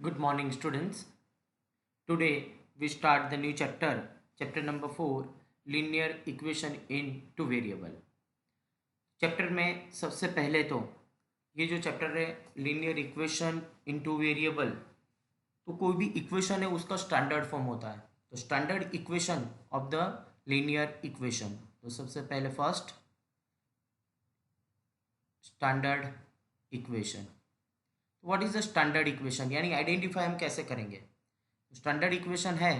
Good morning, students. Today we start the new chapter, chapter number 4, linear equation in two variable. Chapter में सबसे पहले तो ये जो चैप्टर है linear equation in two variable, तो कोई भी इक्वेशन है उसका स्टैंडर्ड फॉर्म होता है। तो standard equation of the linear equation, तो सबसे पहले first standard equation. What is the standard equation, यानी आइडेंटिफाई हम कैसे करेंगे। स्टैंडर्ड इक्वेशन है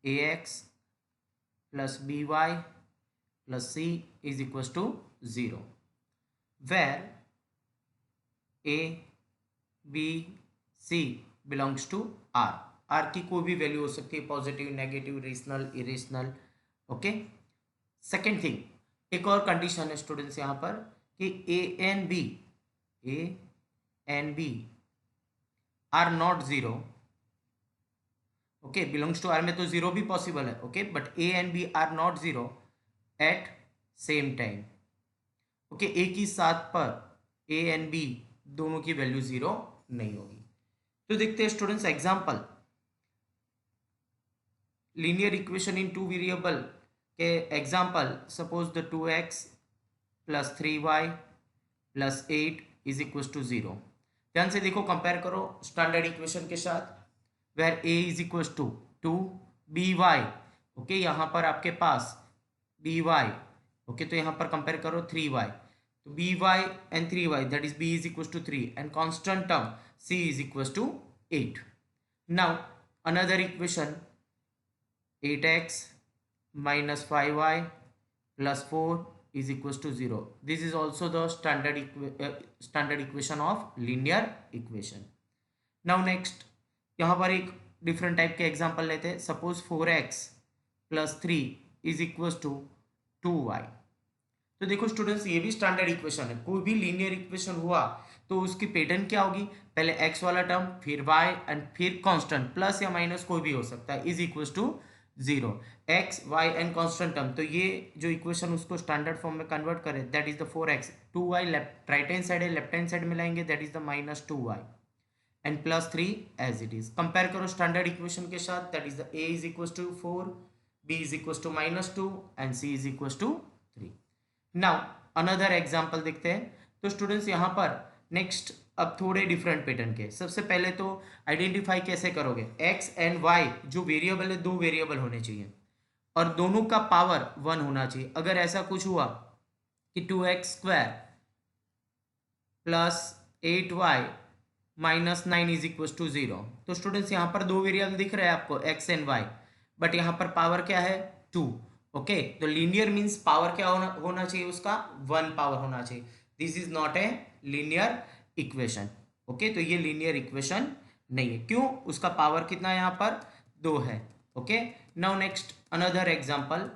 a x plus b y plus c is equal to zero, where a b c belongs to R. R की कोई भी वैल्यू हो सकती है, positive, negative, rational, irrational. Okay. Second thing, एक और कंडीशन है स्टूडेंट्स यहाँ पर कि ए and b are not zero. Okay, belongs to R में तो जीरो भी पॉसिबल है। Okay, but a and b are not zero at same time. Okay, एक ही साथ पर ए एंड बी दोनों की वैल्यू जीरो नहीं होगी। तो देखते हैं students example. Linear equation in two variable के example, suppose the 2x plus 3y plus 8 is equal to zero. ध्यान से देखो, कंपेयर करो स्टैंडर्ड इक्वेशन के साथ, where a is equal to 2 b y. Okay, यहाँ पर आपके पास बी वाई। ओके, तो यहाँ पर कंपेयर करो 3y, तो b y and 3y, that is b is equal to 3 and constant term c is equal to 8। Now another equation 8x minus 5y plus 4 is equals to 0. This is also the standard equation of linear equation. Now next, यहाँ पर एक different type के example लेते हैं। Suppose 4x plus 3 is equal to 2y। तो देखो students, ये भी स्टैंडर्ड इक्वेशन है। कोई भी लीनियर इक्वेशन हुआ तो उसकी पैटर्न क्या होगी, पहले x वाला टर्म, फिर y एंड फिर कांस्टेंट, प्लस या माइनस कोई भी हो सकता है, is equal to zero. X y and constant term, तो ये जो इक्वेशन उसको स्टैंडर्ड फॉर्म में कन्वर्ट करें, that is the 4x। 2y left right hand side है, लेफ्ट हैंड साइड में लाएंगे, that is the minus 2y and plus 3 as it is. Compare करो स्टैंडर्ड इक्वेशन के साथ, that is the a is equal to 4, b is equal to minus 2 and c is equal to 3। Now another example देखते हैं। तो students यहाँ पर next अब थोड़े डिफरेंट पैटर्न के, सबसे पहले तो आइडेंटिफाई कैसे करोगे, x एंड y जो वेरिएबल है, दो वेरिएबल होने चाहिए और दोनों का पावर 1 होना चाहिए। अगर ऐसा कुछ हुआ कि 2x square plus 8y minus 9 is equal to 0, तो स्टूडेंट्स यहाँ पर दो वेरिएबल दिख रहे हैं आपको, x एंड y, बट यहाँ पर पावर क्या है, 2। ओके, तो लीनियर मीन्स पावर क्या होना चाहिए उसका, 1 पावर होना चाहिए। This is not a linear equation. Okay, तो ये लीनियर इक्वेशन नहीं है। क्यों, उसका पावर कितना है यहाँ पर, 2 है। Okay, now next another example.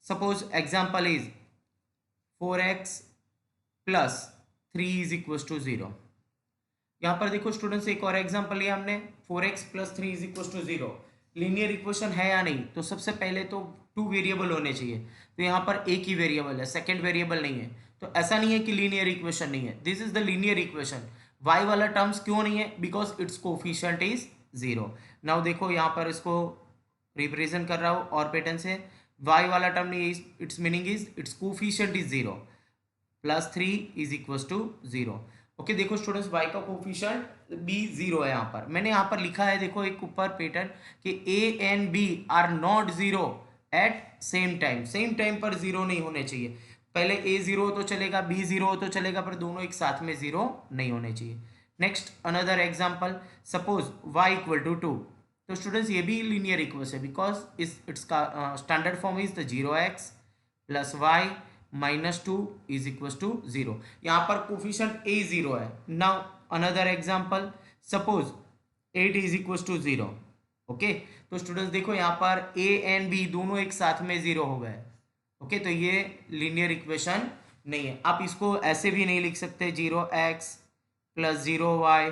Suppose example is 4x plus 3 is equal to 0। यहाँ पर देखो स्टूडेंट्स, एक और एग्जांपल लिया हमने, 4x plus 3 is equal to 0। Linear equation है या नहीं, तो सबसे पहले तो टू वेरिएबल होने चाहिए। तो यहाँ पर एक ही वेरिएबल है, सेकेंड वेरिएबल नहीं है, तो ऐसा नहीं है कि लीनियर इक्वेशन नहीं है। This is the linear equation. y वाला टर्म्स क्यों नहीं है, because it's coefficient is 0। Now देखो यहाँ पर इसको रिप्रेजेंट कर रहा हूँ और पैटर्न से, y वाला टर्म नहीं, it's meaning is it's coefficient is 0, plus 3 is equal to 0। Okay, देखो स्टूडेंट्स, y का कोफिशिएंट b 0 है। यहाँ पर मैंने यहाँ पर लिखा है, देखो एक ऊपर पैटर्न कि a and b are not 0 at same time. Same time पर 0 नहीं होने चाहिए। पहले a 0 हो तो चलेगा, b 0 हो तो चलेगा, पर दोनों एक साथ में 0 नहीं होने चाहिए। Next another example, suppose y equal to 2। तो स्टूडेंट्स ये भी लीनियर इक्वेशन है, बिकॉज इट्स का standard form is the 0x plus y minus 2 is equal to 0। यहाँ पर कोफिशिएंट a 0 है। Now another example, suppose 8 is equal to 0। Okay, तो students देखो यहाँ पर a एंड b दोनों एक साथ में 0 हो गए। ओके, तो ये लीनियर इक्वेशन नहीं है। आप इसको ऐसे भी नहीं लिख सकते, 0x plus 0y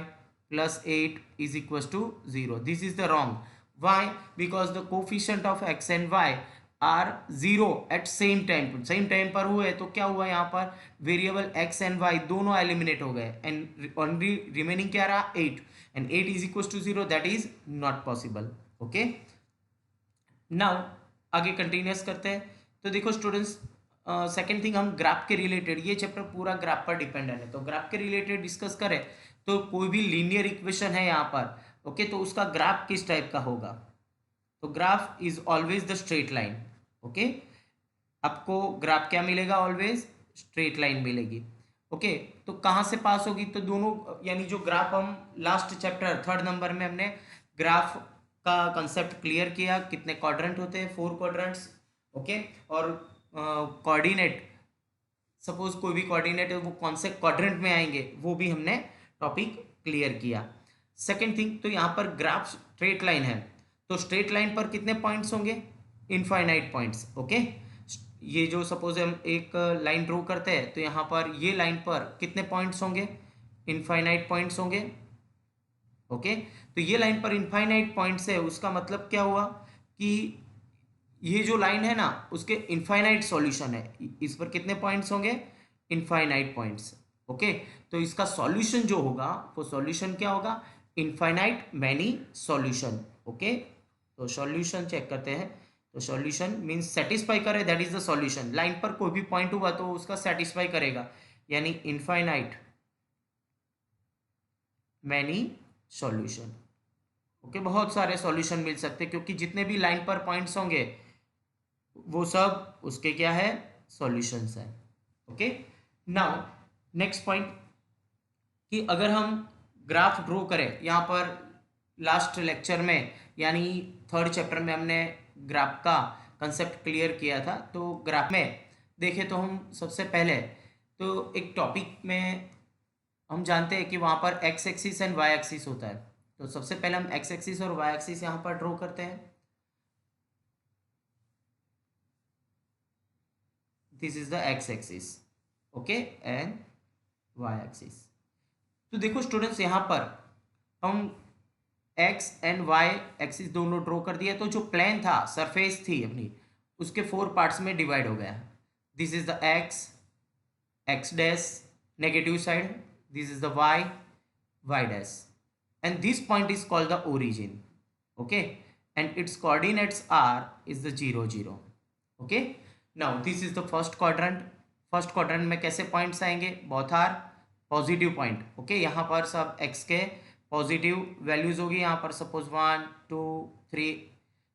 plus 8 is equals to 0. This is the wrong. Why? Because the coefficient of x and y are zero at same time पर हुए तो क्या हुआ यहाँ पर वेरिएबल एक्स एंड वाई दोनों एलिमिनेट हो गए एंड ओनली रिमेनिंग क्या रहा 8 and 8 is equal to 0 that is not possible. Okay, now आगे कंटिन्यूस करते हैं। तो देखो स्टूडेंट्स, सेकेंड थिंग, हम ग्राफ के रिलेटेड, ये चैप्टर पूरा ग्राफ पर डिपेंडेंट है, तो ग्राफ के रिलेटेड डिस्कस करें तो कोई भी लीनियर इक्वेशन है यहाँ पर, ओके, तो उसका ग्राफ किस टाइप का होगा? तो graph is always the straight line. Okay, आपको ग्राफ क्या मिलेगा? ऑलवेज स्ट्रेट लाइन मिलेगी। ओके, तो कहाँ से पास होगी? तो दोनों, यानी जो ग्राफ हम लास्ट चैप्टर थर्ड नंबर में हमने ग्राफ का कंसेप्ट क्लियर किया, कितने क्वाड्रेंट होते हैं, 4 क्वाड्रेंट्स। ओके, और कोऑर्डिनेट, सपोज कोई भी कोऑर्डिनेट है वो कौन से क्वाड्रेंट में आएंगे वो भी हमने टॉपिक क्लियर किया। सेकेंड थिंग, तो यहाँ पर ग्राफ स्ट्रेट लाइन है, तो स्ट्रेट लाइन पर कितने पॉइंट्स होंगे? Infinite points. ओके, ये जो सपोज हम एक लाइन ड्रॉ करते हैं तो यहाँ पर ये लाइन पर कितने पॉइंट्स होंगे? इनफाइनाइट पॉइंट्स होंगे। ओके, तो ये लाइन पर इनफाइनाइट पॉइंट्स है, उसका मतलब क्या हुआ कि ये जो लाइन है ना उसके इनफाइनाइट सॉल्यूशन है, इस पर कितने पॉइंट्स होंगे? Infinite points. ओके, तो इसका सॉल्यूशन जो होगा वो सॉल्यूशन क्या होगा? Infinite many solution. ओके, तो सॉल्यूशन चेक करते हैं, तो सॉल्यूशन मींस सेटिस्फाई करे, that is the solution. Line पर कोई भी पॉइंट हुआ तो उसका सेटिस्फाई करेगा, यानी इनफाइनाइट मैनी सॉल्यूशन। ओके, बहुत सारे सॉल्यूशन मिल सकते हैं क्योंकि जितने भी लाइन पर पॉइंट्स होंगे वो सब उसके क्या है? सॉल्यूशंस है। ओके, नाउ नेक्स्ट पॉइंट, कि अगर हम ग्राफ ड्रॉ करें यहाँ पर, लास्ट लेक्चर में यानी थर्ड चैप्टर में हमने ग्राफ का कंसेप्ट क्लियर किया था, तो ग्राफ में देखें तो हम सबसे पहले तो एक टॉपिक में हम जानते हैं कि वहाँ पर x axis and y axis होता है, तो सबसे पहले हम एक्स एक्सिस और वाई एक्सिस यहाँ पर ड्रॉ करते हैं। This is the x axis, okay, and y axis. तो देखो स्टूडेंट्स, यहाँ पर हम एक्स एंड वाई एक्सिस दोनों ड्रॉ कर दिया, तो जो प्लेन था, सरफेस थी अपनी, उसके 4 पार्ट्स में डिवाइड हो गया। This is the x, x dash negative side, this is the y, y dash, and this point is called the origin. Okay, and its coordinates are is the 0 0. Okay, now this is the first quadrant. First quadrant में कैसे points आएंगे? Both are positive point. Okay, यहाँ पर सब x के positive values होगी, यहाँ पर सपोज 1 2 3,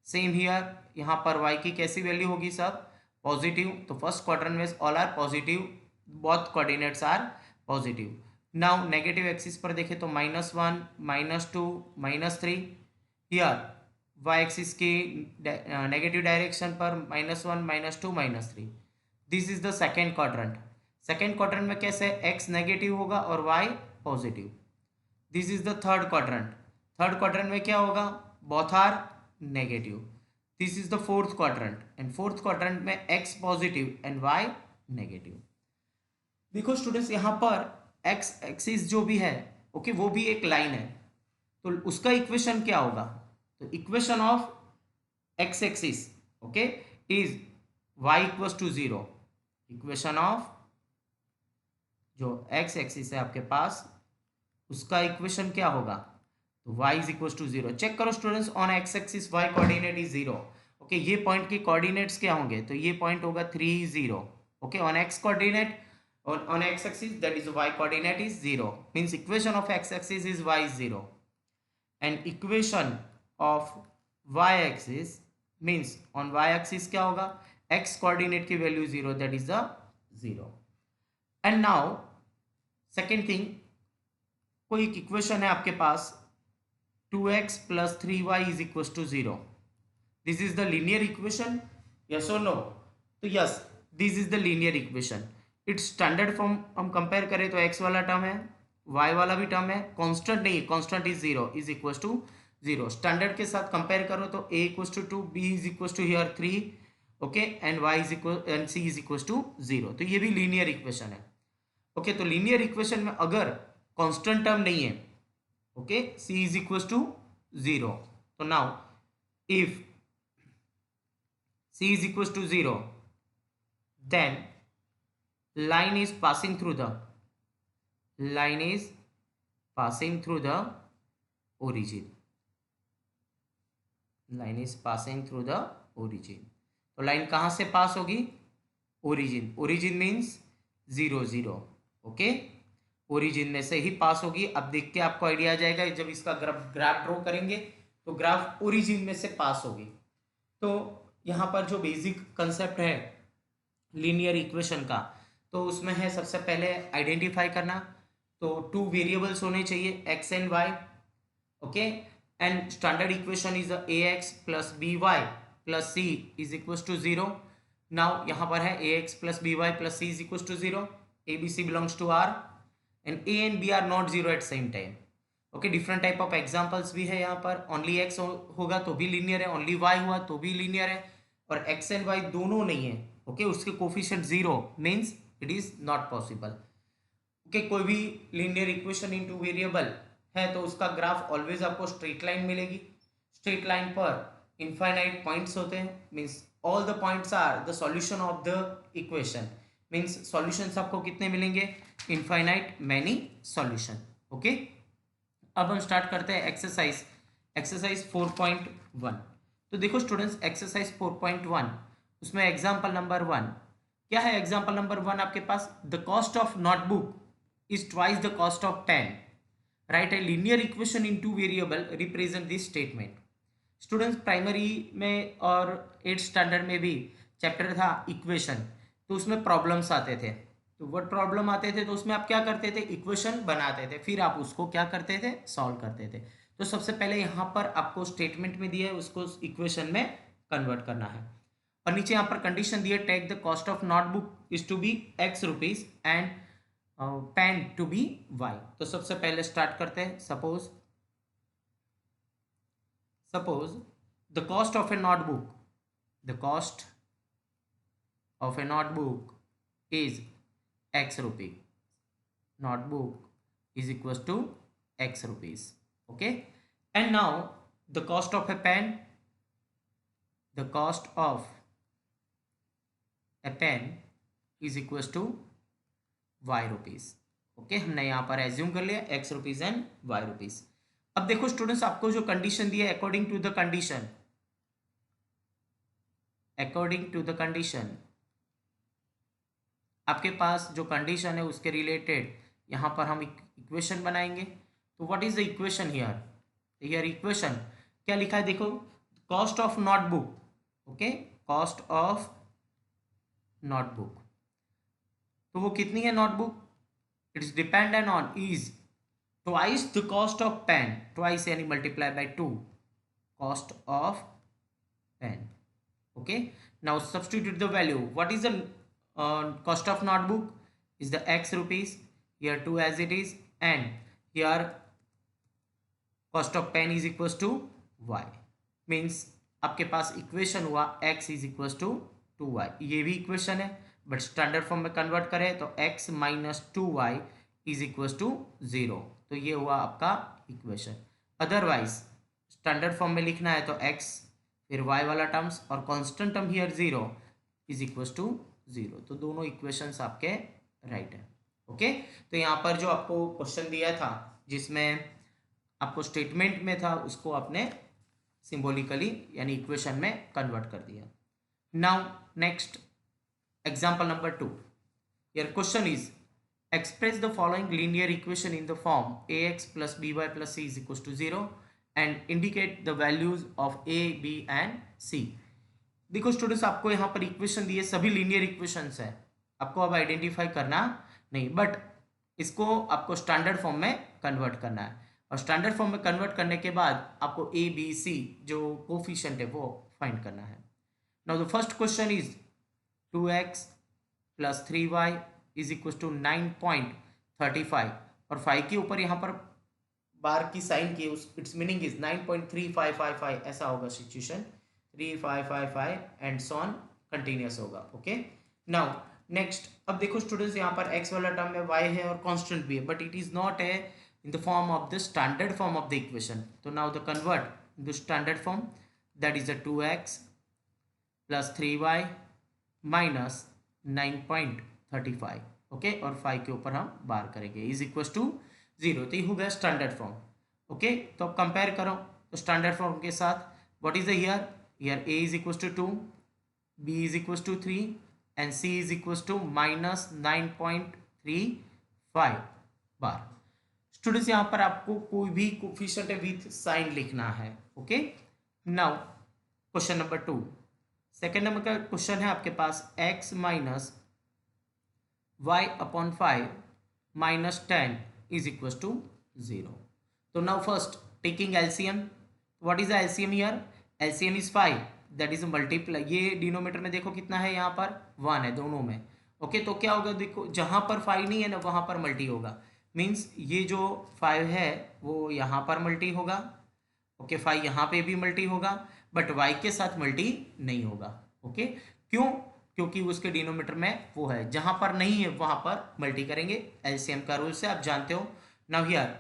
सेम हियर, यहाँ पर y की कैसी वैल्यू होगी? सब पॉजिटिव। तो फर्स्ट क्वाड्रेंट में all are positive, both coordinates are positive. Now negative axis पर देखें तो -1 -2 -3, हियर वाई एक्सिस की नेगेटिव डायरेक्शन पर -1 -2 -3। This is the second quadrant. Second quadrant में कैसे? एक्स नेगेटिव होगा और y positive. This is the third quadrant. Third quadrant में क्या होगा? Both are negative. This is the fourth quadrant, and fourth quadrant में x positive and y negative. देखो students, यहाँ पर एक्स एक्सिस जो भी है, ओके, वो भी एक लाइन है, तो उसका इक्वेशन क्या होगा? तो equation of x axis, okay, is y equals to 0। Equation of जो एक्स एक्सिस है आपके पास, उसका इक्वेशन क्या होगा? तो y is equal to 0। Check करो students, on x axis y coordinate is 0। Okay, ये पॉइंट के कोऑर्डिनेट्स क्या होंगे? तो ये पॉइंट होगा 3 0। Okay, on x coordinate, on x axis, that is y coordinate is 0, means equation of x axis is y is 0, and equation of y axis means on y axis क्या होगा? x coordinate की value 0, that is the 0। and now second thing, कोई एक equation है आपके पास 2x plus 3y is equals to 0। this is the linear equation, yes or no? तो yes, this is the linear equation। It's standard form हम compare करें तो x वाला term है, y वाला भी टर्म है, कांस्टेंट नहीं, constant is 0, is equal to 0। Standard के साथ कंपेयर करो तो a equal to 2, b is equal to here 3, okay, and y is equal and c is equal to 0। तो ये भी लीनियर इक्वेशन है। ओके, तो लीनियर इक्वेशन में अगर कांस्टेंट टर्म नहीं है, okay, c is equal to 0, तो now if c is equals to 0, then line is passing through the origin. Line is passing through the origin. तो line कहाँ से पास होगी? Origin. Origin means 0 0. Okay, origin में से ही पास होगी. अब देख के आपको आइडिया आ जाएगा जब इसका ग्राफ ड्रॉ करेंगे तो ग्राफ ओरिजिन में से पास होगी. तो यहाँ पर जो बेसिक कंसेप्ट है लीनियर इक्वेशन का, तो उसमें है सबसे पहले आइडेंटिफाई करना. तो 2 वेरिएबल्स होने चाहिए x and y. Okay, and standard equation is ax plus by plus c is equals to 0. now यहाँ पर है ax plus by plus c is equals to 0. a b c belongs to r and a and b are not 0 at same time. Okay, different type of examples भी है यहाँ पर. Only x होगा तो भी लीनियर है, only y हुआ तो भी लीनियर है, और x एंड y दोनों नहीं है. ओके, उसके coefficient 0 means it is not possible. Okay, कोई भी लीनियर इक्वेशन इन 2 वेरिएबल है तो उसका ग्राफ ऑलवेज आपको स्ट्रेट लाइन मिलेगी. स्ट्रेट लाइन पर इनफाइनाइट पॉइंट्स होते हैं, means all the points are the solution of the equation. Means solutions आपको कितने मिलेंगे? Infinite many solution. ओके, अब हम स्टार्ट करते हैं एक्सरसाइज 4.1. तो देखो स्टूडेंट्स, एक्सरसाइज 4.1 उसमें एग्जाम्पल नंबर 1 क्या है? एग्जाम्पल नंबर 1 आपके पास, the cost of notebook is twice the cost of pen. Right, a linear equation in 2 variable represent this statement. Students, primary में और 8th स्टैंडर्ड में भी चैप्टर था इक्वेशन, तो उसमें प्रॉब्लम्स आते थे. तो वर्ड प्रॉब्लम आते थे तो उसमें आप क्या करते थे? इक्वेशन बनाते थे, फिर आप उसको क्या करते थे? सॉल्व करते थे. तो सबसे पहले यहाँ पर आपको स्टेटमेंट में दिया है, उसको इक्वेशन में कन्वर्ट करना है. और नीचे यहाँ पर कंडीशन दी है, take the cost of notebook is to be x rupees and pen to be y. तो सबसे पहले स्टार्ट करते हैं. Suppose the cost of a notebook is x rupee. Notebook is equal to x rupees. Okay, and now the cost of a pen is equal to y rupees. Okay, हमने यहाँ पर assume कर लिया x rupees and y rupees. अब देखो students, आपको जो condition दी है, अकॉर्डिंग टू द कंडीशन आपके पास जो कंडीशन है उसके रिलेटेड यहाँ पर हम इक्वेशन बनाएंगे. तो what is the equation here equation क्या लिखा है? देखो, cost of notebook. Okay, cost of notebook, तो वो कितनी है notebook? It is dependent on is twice the cost of pen. Twice यानी multiply by 2 cost of pen. Okay, now substitute the value. What is the cost of notebook is the x rupees, here 2 as it is, and here cost of pen is equals to y. means आपके पास equation हुआ x is equals to 2y. ये भी equation है but standard form में convert करें तो x minus 2y is equals to 0. तो ये हुआ आपका इक्वेशन. अदरवाइज स्टैंडर्ड फॉर्म में लिखना है तो x फिर y वाला टर्म्स और constant term here 0 is equals to 0. तो दोनों इक्वेशंस आपके राइट है. ओके, तो यहाँ पर जो आपको क्वेश्चन दिया था जिसमें आपको स्टेटमेंट में था उसको आपने सिंबॉलिकली यानी इक्वेशन में कन्वर्ट कर दिया. Now next example number 2. Your question is express the following linear equation in the form ax plus by plus c is equals to 0 and indicate the values of a, b and c. देखो students, आपको यहाँ पर equation दिए, सभी linear equations है, आपको अब identify करना नहीं, बट इसको आपको स्टैंडर्ड फॉर्म में कन्वर्ट करना है. और स्टैंडर्ड फॉर्म में कन्वर्ट करने के बाद आपको ए बी सी जो कोफिशिएंट है वो फाइंड करना है. Now the first question is 2x plus 3y is equal to 9.35 और 5 के ऊपर यहाँ पर बार की साइन की, इट्स मीनिंग इज 9.3555 ऐसा होगा situation. 3555 and so on continuous होगा. Okay, now next. अब देखो स्टूडेंट्स, यहाँ पर x वाला टर्म में y है और कांस्टेंट भी है, बट इट इज नॉट है in the form of the standard form of the equation. तो now the convert the standard form, that is the 2x plus 3y minus 9.35, okay, और 5 के ऊपर हम बार करेंगे इज इक्वल टू 0। तो ये हो गया स्टैंडर्ड फॉर्म। ओके, तो अब कंपेयर करो तो स्टैंडर्ड फॉर्म के साथ what is the here a is equal to 2, b is equal to 3 and c is equal to minus 9.35 बार। स्टूडेंट्स यहाँ पर आपको कोई भी कोफिशिएंट विथ साइन लिखना है। Okay, now question number 2, second number का क्वेश्चन है आपके पास x minus y upon 5 minus 10 is equal to 0। तो now first taking LCM, what is the LCM here? LCM is 5, that is multiply, ये denominator में देखो कितना है, यहाँ पर 1 है दोनों में। ओके, तो क्या होगा, देखो जहाँ पर 5 नहीं है ना वहाँ पर मल्टी होगा, मीन्स ये जो 5 है वो यहाँ पर मल्टी होगा। ओके, 5 यहाँ पे भी मल्टी होगा बट y के साथ मल्टी नहीं होगा। ओके, क्यों? क्योंकि उसके डिनोमीटर में वो है, जहां पर नहीं है वहां पर मल्टी करेंगे, एलसीएम का रूल से आप जानते हो। Now here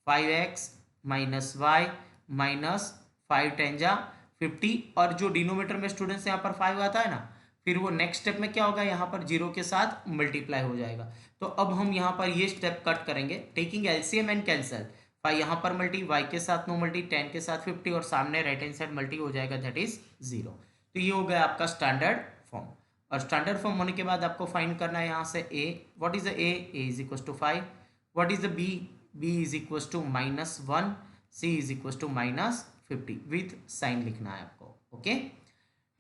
5x minus y minus 5 10 जा 50, और जो डिनोमीटर में स्टूडेंट्स यहाँ पर 5 आता है ना, फिर वो नेक्स्ट स्टेप में क्या होगा, यहाँ पर 0 के साथ मल्टीप्लाई हो जाएगा। तो अब हम यहाँ पर ये स्टेप कट करेंगे, टेकिंग एलसीएम एंड कैंसल, 5 यहाँ पर मल्टी, y के साथ नो मल्टी, 10 के साथ 50 और सामने राइट हैंड साइड मल्टी हो जाएगा, दैट इज 0। तो ये हो गया आपका स्टैंडर्ड फॉर्म। और स्टैंडर्ड फॉर्म होने के बाद आपको फाइंड करना है यहाँ से a, what is the a is equal to 5, what is the b is equal to -1, c is equal to -50 with sign लिखना है आपको। Okay,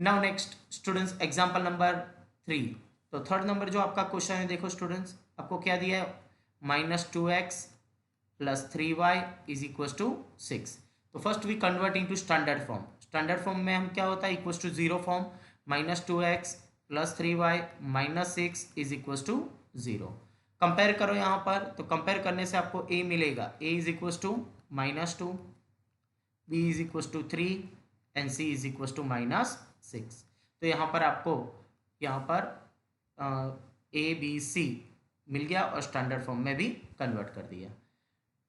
now next students example number 3। तो थर्ड नंबर जो आपका क्वेश्चन है, देखो स्टूडेंट्स आपको क्या दिया है, -2x plus 3y is equal to 6। तो first we convert into standard form. Standard form में हम क्या होता है, equal to 0 form, -2x plus 3y minus 6 is equal to 0। Compare करो यहाँ पर, तो कंपेयर करने से आपको a मिलेगा, a is equal to -2, b is equal to 3 and c is equal to -6। तो यहाँ पर आपको यहाँ पर a b c मिल गया और स्टैंडर्ड फॉर्म में भी कन्वर्ट कर दिया।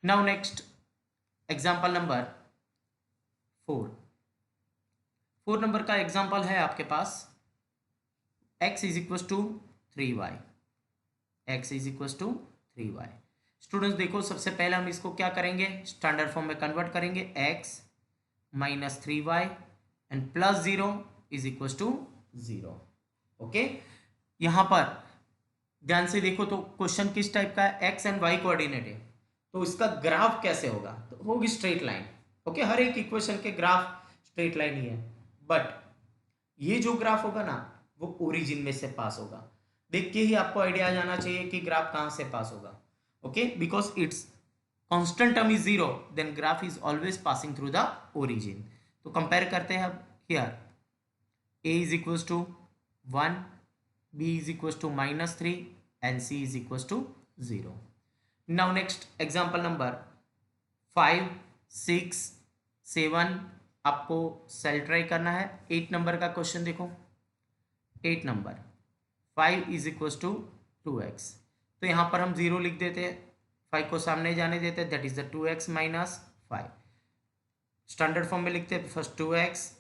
Now next example number 4 number का एग्जाम्पल है आपके पास, x is equal to 3y, x is equal to 3y। Students देखो सबसे पहले हम इसको क्या करेंगे, स्टैंडर्ड फॉर्म में कन्वर्ट करेंगे, x minus 3y and plus 0 is equal to 0। Okay, यहाँ पर ध्यान से देखो तो क्वेश्चन किस टाइप का है, x एंड y कोऑर्डिनेट है, तो इसका ग्राफ कैसे होगा, तो होगी स्ट्रेट लाइन। ओके, हर एक इक्वेशन के ग्राफ स्ट्रेट लाइन ही है, बट ये जो ग्राफ होगा ना वो ओरिजिन में से पास होगा। देख के ही आपको आइडिया आ जाना चाहिए कि ग्राफ कहां से पास होगा। Okay, because it's constant term is 0, then graph is always passing through the origin. तो कंपेयर करते हैं अब, here a is equal to 1, b is equal to -3 and c is equal to 0। Now next example number 5 6 7 आपको cell try करना है। 8 number का question देखो, 8 number 5 is equal to 2x, तो यहाँ पर हम 0 लिख देते हैं, 5 को सामने जाने देते हैं, that is the 2x minus 5। Standard form में लिखते हैं, first 2x,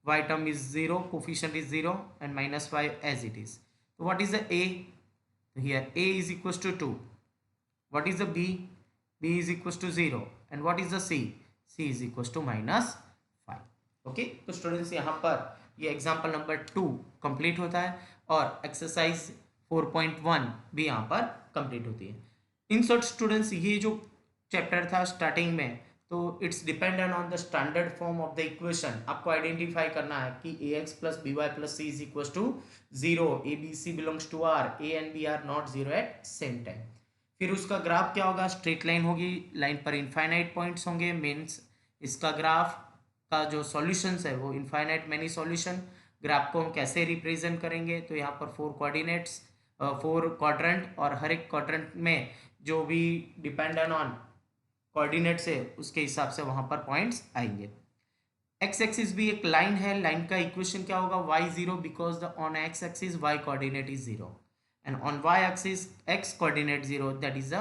y term is 0, coefficient is 0 and -5 as it is. तो what is the a, here a is equal to 2, what is the b is equals to 0 and what is the c is equals to -5। Okay, तो students यहाँ पर ये example number 2 complete होता है और exercise 4.1 भी यहाँ पर कंप्लीट होती है। इन शॉर्ट स्टूडेंट्स ये जो चैप्टर था स्टार्टिंग में, तो it's dependent on the standard form of the equation. आपको आइडेंटिफाई करना है कि ax plus by plus c is equal to 0, a b c belongs to r, a and b are not 0 at same time. फिर उसका graph क्या होगा, straight line होगी, line पर इनफाइनाइट पॉइंट्स होंगे, मीन्स इसका ग्राफ का जो सॉल्यूशंस है वो इनफाइनाइट मैनी सॉल्यूशन। ग्राफ को हम कैसे रिप्रेजेंट करेंगे, तो यहाँ पर 4 कोऑर्डिनेट्स, 4 क्वाड्रेंट, और हर एक क्वाड्रेंट में जो भी डिपेंडेंट ऑन कोऑर्डिनेट्स है उसके हिसाब से वहाँ पर पॉइंट्स आएंगे। एक्स एक्सिस भी एक लाइन है, लाइन का इक्वेशन क्या होगा, y0 because the on x axis y coordinate is 0 and on y axis x coordinate 0, that is the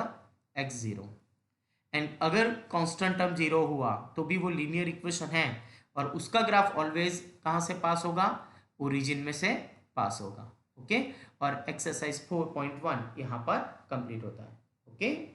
x0। and अगर कांस्टेंट टर्म 0 हुआ तो भी वो लीनियर इक्वेशन है और उसका ग्राफ ऑलवेज कहाँ से पास होगा, ओरिजिन में से पास होगा। ओके, और एक्सरसाइज 4.1 यहाँ पर कंप्लीट होता है। ओके।